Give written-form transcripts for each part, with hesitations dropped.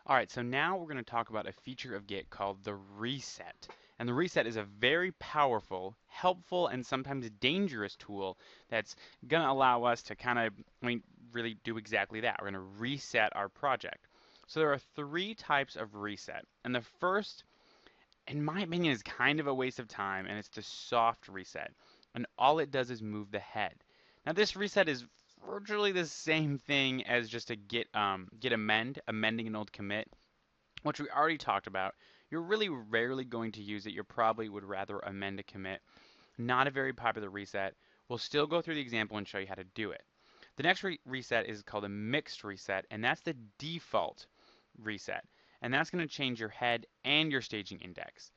All right, so now we're going to talk about a feature of Git called the reset. And the reset is a very powerful, helpful, and sometimes dangerous tool that's going to allow us to really do exactly that. We're going to reset our project. So there are three types of reset. And the first, in my opinion, is kind of a waste of time, and it's the soft reset. And all it does is move the head. Now this reset is virtually the same thing as just a git amending an old commit, which we already talked about. You're really rarely going to use it. You probably would rather amend a commit. Not a very popular reset. We'll still go through the example and show you how to do it. The next reset is called a mixed reset, and that's the default reset. And that's going to change your head and your staging index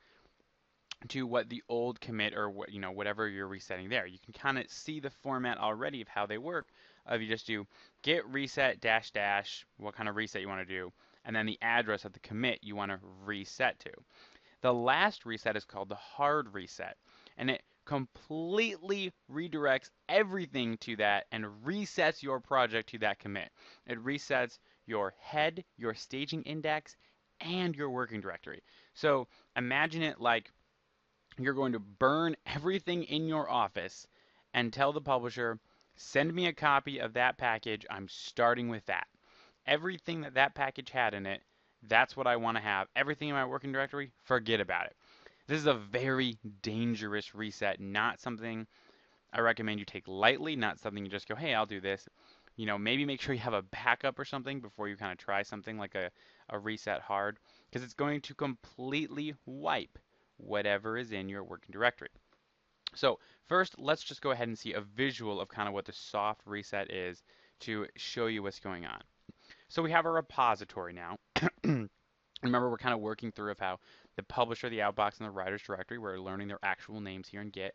to what the old commit or whatever you're resetting there. You can kind of see the format already of how they work. You just do git reset dash dash, what kind of reset you want to do, and then the address of the commit you want to reset to. The last reset is called the hard reset, and it completely redirects everything to that and resets your project to that commit. It resets your head, your staging index, and your working directory. So imagine it like you're going to burn everything in your office and tell the publisher, send me a copy of that package. I'm starting with that. Everything that that package had in it, that's what I want to have. Everything in my working directory, forget about it. This is a very dangerous reset, not something I recommend you take lightly, not something you just go, hey, I'll do this. Maybe make sure you have a backup or something before you kind of try something like a reset hard, because it's going to completely wipe whatever is in your working directory. So first, let's just go ahead and see a visual of kind of what the soft reset is to show you what's going on. So we have a repository now. Remember, we're kind of working through of how the publisher, the outbox, and the writer's directory, we're learning their actual names here in Git.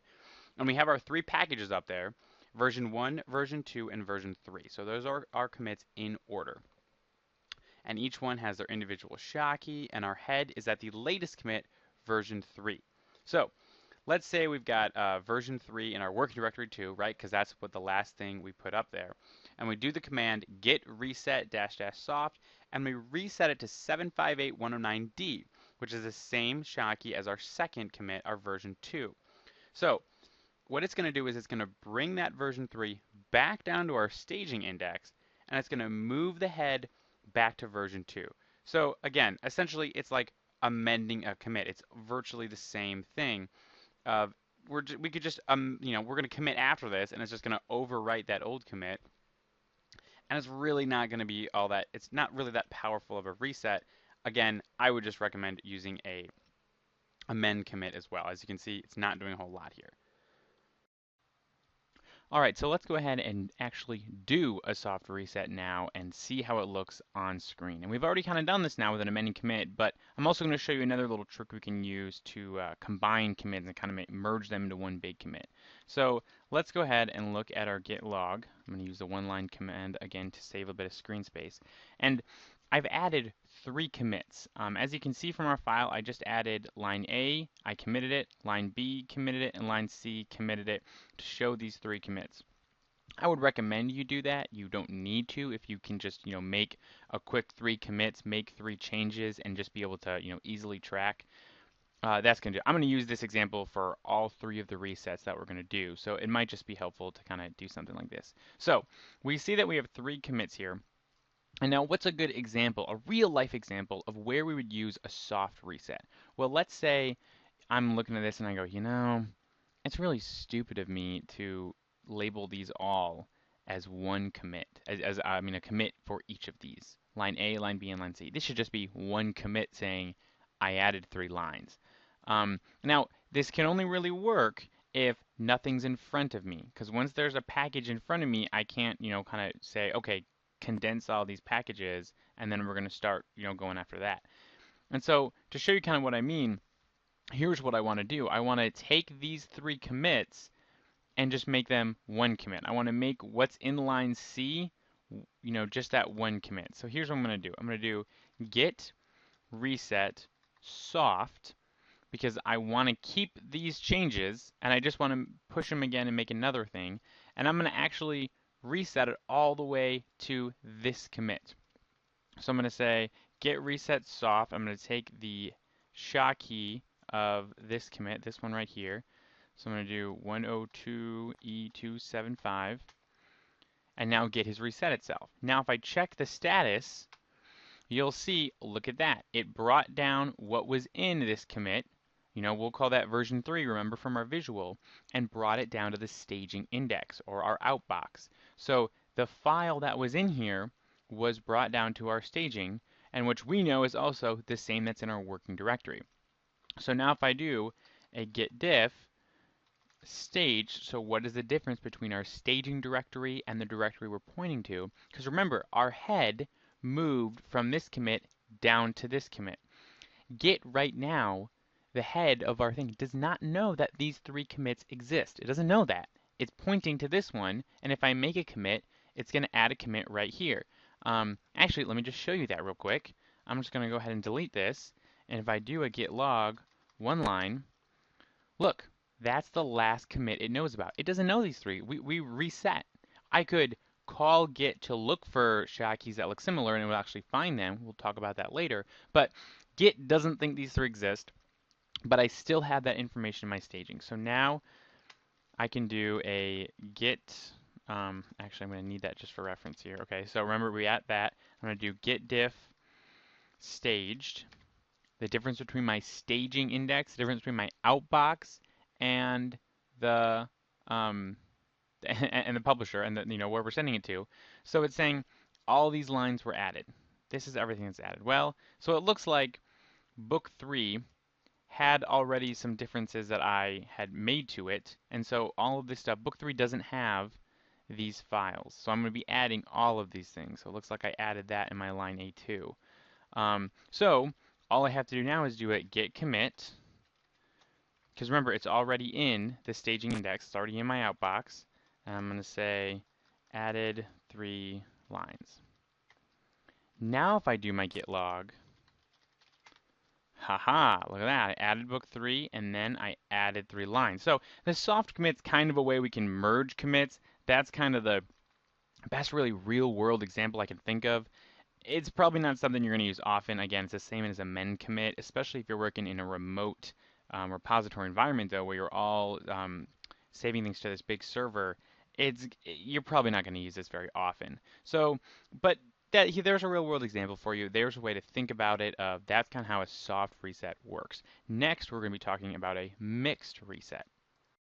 And we have our three packages up there, version 1, version 2, and version 3. So those are our commits in order. And each one has their individual SHA key, and our head is at the latest commit, version 3. So let's say we've got version 3 in our working directory too, right? Because that's what the last thing we put up there. And we do the command git reset dash dash soft, and we reset it to 758109D, which is the same SHA key as our second commit, our version 2. So what it's going to do is it's going to bring that version 3 back down to our staging index, and it's going to move the head back to version 2. So again, essentially it's like amending a commit. It's virtually the same thing. We could just we're going to commit after this, and it's just going to overwrite that old commit, and it's really not going to be all that. It's not really that powerful of a reset. Again, I would just recommend using a amend commit as well. As you can see, it's not doing a whole lot here. All right, so let's go ahead and actually do a soft reset now and see how it looks on screen. And we've already kind of done this now with an amending commit, but I'm also going to show you another little trick we can use to combine commits and kind of merge them into one big commit. So let's go ahead and look at our Git log. I'm going to use the one-line command again to save a bit of screen space. And I've added 3 commits. As you can see from our file, I just added line A, I committed it, line B committed it, and line C committed it to show these 3 commits. I would recommend you do that. You don't need to if you can just, make a quick 3 commits, make 3 changes, and just be able to, easily track. That's going to do. I'm going to use this example for all 3 of the resets that we're going to do. So it might just be helpful to kind of do something like this. So we see that we have 3 commits here. And now what's a good example, a real life example of where we would use a soft reset? Well, let's say I'm looking at this and I go, it's really stupid of me to label these all as one commit, a commit for each of these. Line A, line B, and line C. This should just be one commit saying I added 3 lines. Now, this can only really work if nothing's in front of me, because once there's a package in front of me, I can't, kind of say, okay, condense all these packages, and then we're going to start, going after that. And so to show you kind of what I mean, here's what I want to do. I want to take these 3 commits and just make them one commit. I want to make what's in line C, just that one commit. So here's what I'm going to do. I'm going to do git reset soft, because I want to keep these changes, and I just want to push them again and make another thing. And I'm going to actually reset it all the way to this commit. So I'm going to say git reset soft. I'm going to take the SHA key of this commit, this one right here. So I'm going to do 102E275 and now Git has reset itself. Now if I check the status, you'll see, look at that. It brought down what was in this commit. We'll call that version 3, remember from our visual, and brought it down to the staging index or our outbox. So the file that was in here was brought down to our staging, and which we know is also the same that's in our working directory. So now if I do a git diff stage, so what is the difference between our staging directory and the directory we're pointing to? Because remember, our head moved from this commit down to this commit. Git right now, the head of our thing, does not know that these 3 commits exist. It doesn't know that. It's pointing to this one, and if I make a commit, it's going to add a commit right here. Actually, let me just show you that real quick. I'm just going to go ahead and delete this, and if I do a git log one line, look, that's the last commit it knows about. It doesn't know these 3. We reset. I could call Git to look for SHA keys that look similar, and it will actually find them. We'll talk about that later. But Git doesn't think these 3 exist, but I still have that information in my staging. So now I can do a git, actually I'm going to need that just for reference here. Okay, so remember we at that. I'm going to do git diff staged. The difference between my staging index, the difference between my outbox, and the and the publisher, and where we're sending it to. So it's saying all these lines were added. This is everything that's added. Well, so it looks like book 3 had already some differences that I had made to it, and so all of this stuff, book 3 doesn't have these files. So I'm going to be adding all of these things. So it looks like I added that in my line A2. So all I have to do now is do a git commit, because remember, it's already in the staging index. It's already in my outbox. And I'm going to say added 3 lines. Now if I do my git log, haha, look at that. I added book 3 and then I added 3 lines. So the soft commit's kind of a way we can merge commits. That's kind of the best really real world example I can think of. It's probably not something you're going to use often. Again, it's the same as a mend commit, especially if you're working in a remote repository environment, though, where you're all saving things to this big server. You're probably not going to use this very often. So, but there's a real world example for you. There's a way to think about it. That's kind of how a soft reset works. Next, we're going to be talking about a mixed reset.